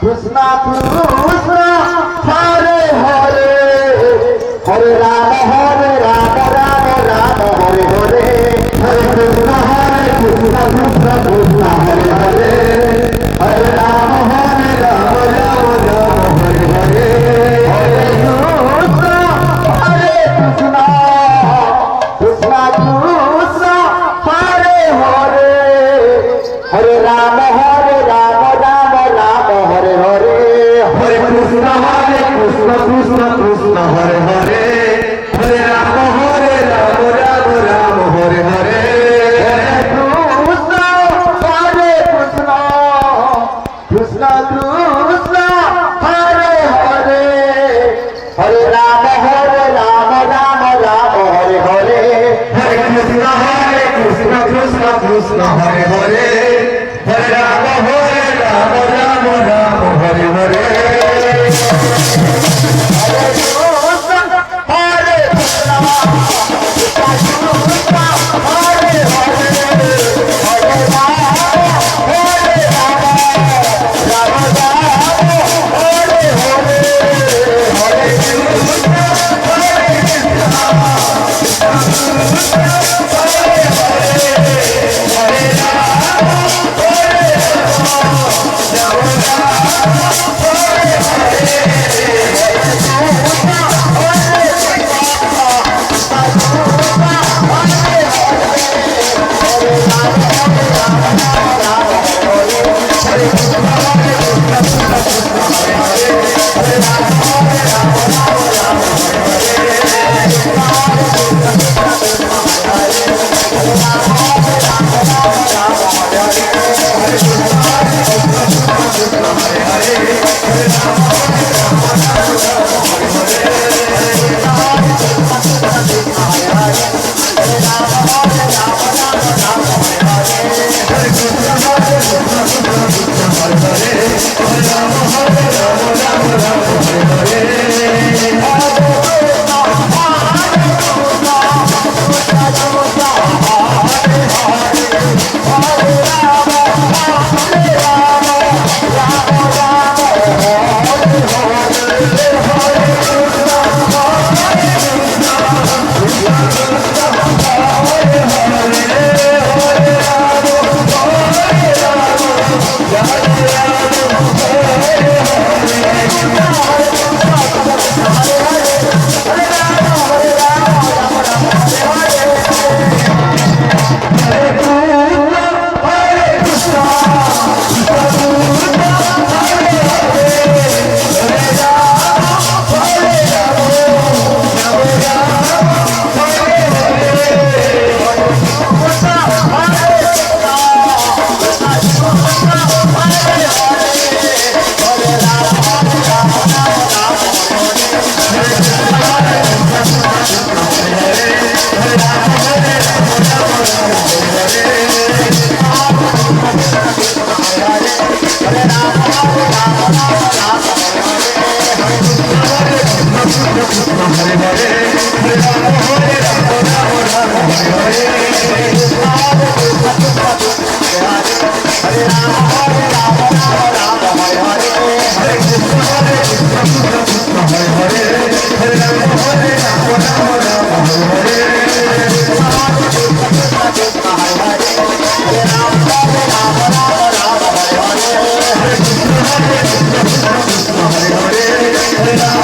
Krishna Krishna Hare Hare Hare Ram Ram Ram Hare Hare Hare Krishna Krishna Krishna Hare Hare Hare Ram Ram Ram Hare Hare Hare Krishna Krishna Krishna Krishna Hare Hare Hare Ram Ram Hare Hare Hare Krishna Krishna Krishna Hare Hare Hare Ram Ram Hare Hare Hare Krishna Krishna Krishna Hare Hare Hare Ram Ram Hare Hare Hare Krishna Krishna Krishna Hare Hare Hare Ram Ram Hare Hare Hare